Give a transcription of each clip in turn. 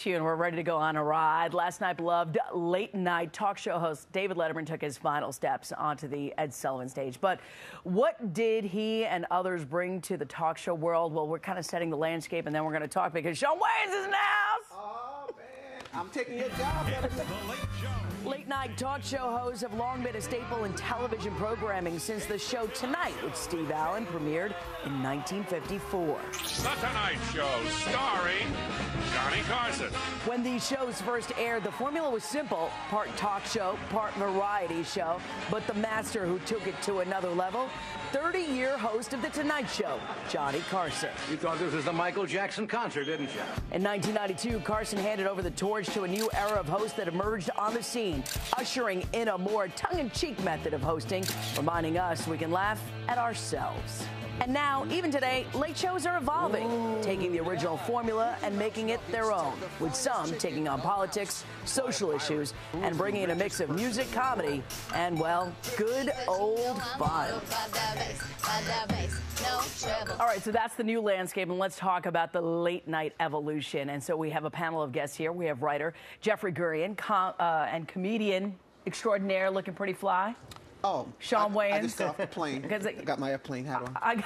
And we're ready to go on a ride. Last night, beloved late-night talk show host David Letterman took his final steps onto the Ed Sullivan stage. But what did he and others bring to the talk show world? Well, we're kind of setting the landscape, and then we're going to talk because Shawn Wayans is in the house. Oh, man. I'm taking your job, Letterman. Late-night talk show hosts have long been a staple in television programming since the show Tonight with Steve Allen premiered in 1954. The Tonight Show, starring Johnny Carson. When these shows first aired, the formula was simple: part talk show, part variety show. But the master who took it to another level, 30-year host of The Tonight Show, Johnny Carson. You thought this was the Michael Jackson concert, didn't you? In 1992, Carson handed over the torch to a new era of hosts that emerged on the scene, ushering in a more tongue-in-cheek method of hosting, reminding us we can laugh at ourselves. And now, even today, late shows are evolving, taking the original formula and making it their own, with some taking on politics, social issues, and bringing in a mix of music, comedy, and, well, good old fun. All right, so that's the new landscape, and let's talk about the late-night evolution. And so we have a panel of guests here. We have writer Jeffrey Gurian and comedian extraordinaire, looking pretty fly. Oh, Shawn Wayans. I just got off the plane. I got my airplane hat on.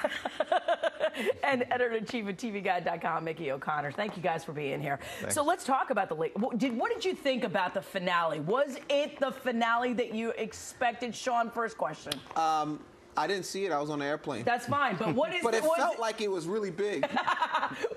And editor-in-chief of TVGuide.com, Mickey O'Connor. Thank you guys for being here. Thanks. So let's talk about the late. What did you think about the finale? Was it the finale that you expected? Shawn, first question. I didn't see it. I was on the airplane. That's fine, but what is? But it felt like it was really big.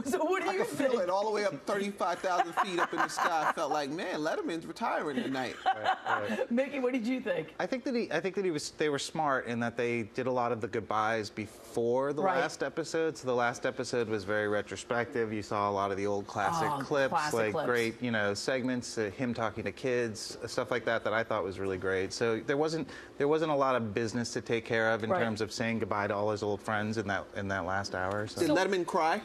So what do you think? I could feel it all the way up 35,000 feet up in the sky. I felt like, man, Letterman's retiring tonight. Right. Mickey, what did you think? I think that they were smart in that they did a lot of the goodbyes before the last episode. So the last episode was very retrospective. You saw a lot of the old classic clips, great, segments, him talking to kids, stuff like that I thought was really great. So there wasn't a lot of business to take care of in terms of saying goodbye to all his old friends in that last hour. So. Did Letterman cry?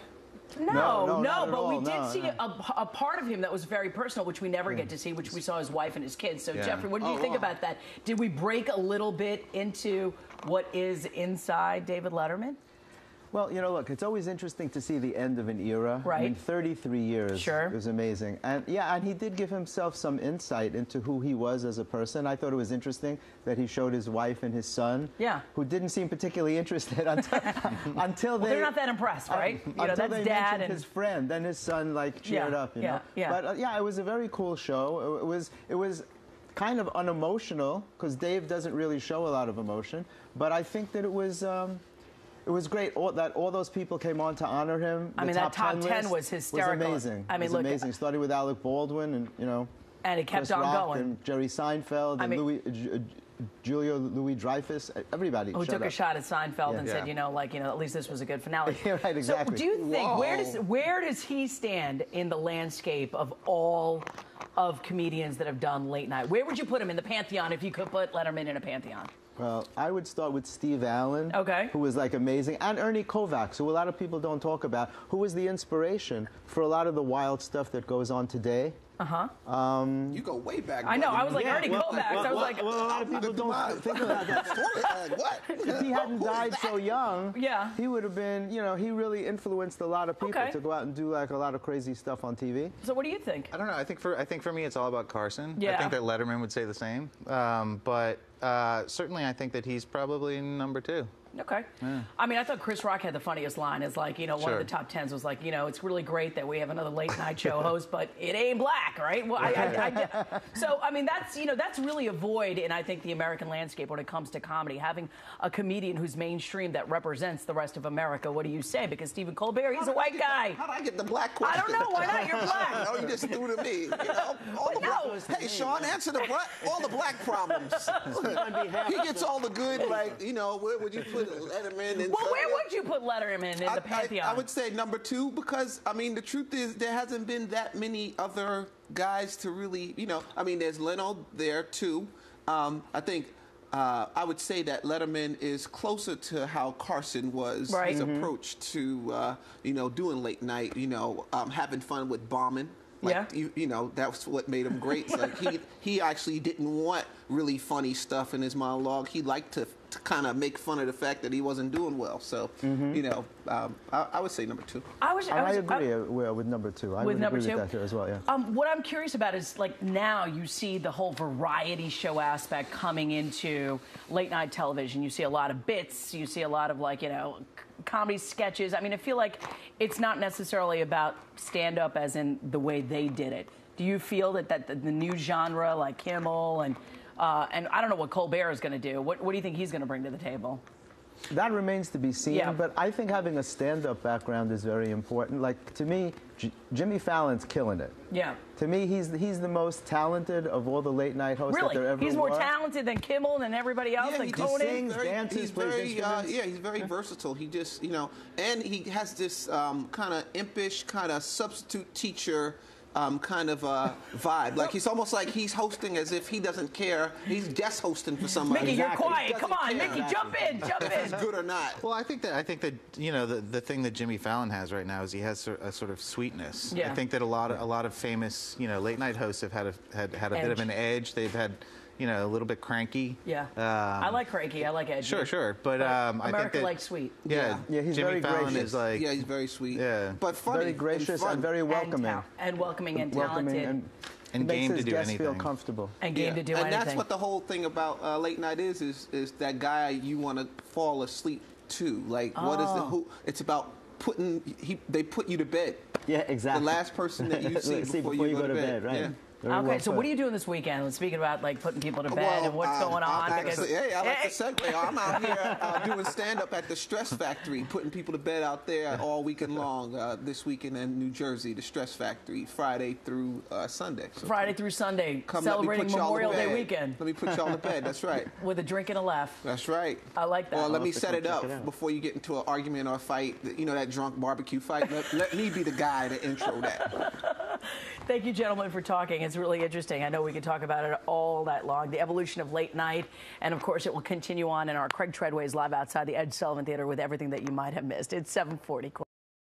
No, but we did see a part of him that was very personal, which we never get to see, which we saw his wife and his kids. So, Jeffrey, what did you think about that? Did we break a little bit into what is inside David Letterman? Well, look, it's always interesting to see the end of an era. Right. I mean, 33 years is amazing. And, and he did give himself some insight into who he was as a person. I thought it was interesting that he showed his wife and his son, who didn't seem particularly interested until they're not that impressed, right? Until they mentioned his friend. Then his son, cheered up, you know? But, it was a very cool show. It was kind of unemotional, because Dave doesn't really show a lot of emotion. But I think that it was great that all those people came on to honor him. I mean, that top 10 was hysterical. Was amazing. I mean, it was amazing. Started with Alec Baldwin and, and it kept Chris on Rock going. And Jerry Seinfeld and Julia Louis-Dreyfus. Everybody who took a shot at Seinfeld and said, at least this was a good finale. Right, exactly. So do you think, where does he stand in the landscape of all of comedians that have done late night? Where would you put him in the pantheon if you could put Letterman in a pantheon? Well, I would start with Steve Allen, who was amazing, and Ernie Kovacs, who a lot of people don't talk about, who was the inspiration for a lot of the wild stuff that goes on today. You go way back. I know. I was like, Ernie Kovacs. I was like, a lot of people don't think about that story. What? If he hadn't died so young, he would have been. He really influenced a lot of people to go out and do a lot of crazy stuff on TV. So, what do you think? I don't know. I think for me, it's all about Carson. Yeah. I think that Letterman would say the same. But certainly, I think that he's probably number 2. Okay. Yeah. I mean, I thought Chris Rock had the funniest line. It's one of the top 10s was it's really great that we have another late night show host, but it ain't black, right? Well, so, I mean, that's really a void in, I think, the American landscape when it comes to comedy. Having a comedian who's mainstream that represents the rest of America. What do you say? Because Stephen Colbert, he's a white guy. How did I get the black question? I don't know. Why not? You're black. You just threw to me. Hey, Shawn, answer all the black problems. He gets all the good, where would you put Letterman? Well, where would you put Letterman in the pantheon? I would say number 2 because, the truth is there hasn't been that many other guys to really, there's Leno there too. I think I would say that Letterman is closer to how Carson was, his approach to, doing late night, having fun with bombing. That's what made him great. He actually didn't want really funny stuff in his monologue. He liked to to kind of make fun of the fact that he wasn't doing well. So, you know, I would say number 2. I agree with number 2. I would agree with that too as well, yeah. What I'm curious about is, like, now you see the whole variety show aspect coming into late night television. You see a lot of bits, you see a lot of, like, you know, comedy sketches. I mean, I feel like it's not necessarily about stand-up as in the way they did it. Do you feel that the new genre, like Kimmel and I don't know what Colbert is going to do. What do you think he's going to bring to the table? That remains to be seen, but I think having a stand-up background is very important. Like, to me, Jimmy Fallon's killing it. Yeah. To me, he's the most talented of all the late-night hosts that there ever He's more were. talented than Kimmel and everybody else, and Conan? He sings, dances, he's plays very, instruments. he's very versatile. He just, you know, and he has this kind of impish, kind of substitute teacher kind of vibe. Like, he's almost like he's hosting as if he doesn't care. He's guest hosting for somebody. Mickey, you're quiet. Come on, Mickey, jump in. If it's good or not. Well, I think that you know, the thing that Jimmy Fallon has right now is he has a sort of sweetness. Yeah. I think that a lot of famous, you know, late night hosts have had a bit of an edge. They've had, you know, a little bit cranky. Yeah. I like cranky. I like edgy. Sure. But I think that, likes sweet. Yeah, he's Jimmy very Fallon gracious. is like, Yeah, he's very sweet. Yeah. But funny. Very gracious and very welcoming. And welcoming and talented. and makes game his to do guests anything. feel comfortable. And game to do anything. And that's what the whole thing about late night is that guy you want to fall asleep to. Like, what is who? It's about they put you to bed. Yeah, exactly. The last person that you see before you go to bed, right? Yeah. Okay, so what are you doing this weekend? Speaking about, like, putting people to bed and what's going on. I like the segue. I'm out here doing stand-up at the Stress Factory, putting people to bed out there all weekend long. This weekend in New Jersey, the Stress Factory, Friday through Sunday. So Friday through Sunday, celebrating Memorial Day weekend. Let me put y'all to bed. That's right. With a drink and a laugh. That's right. I like that. Well, let me set it up before you get into an argument or a fight. You know, that drunk barbecue fight. Let me be the guy to intro that. Thank you, gentlemen, for talking. It's really interesting. I know we could talk about it all that long. The evolution of late night. And, of course, it will continue on in our Craig Treadway's Live Outside the Ed Sullivan Theater with everything that you might have missed. It's 7:40.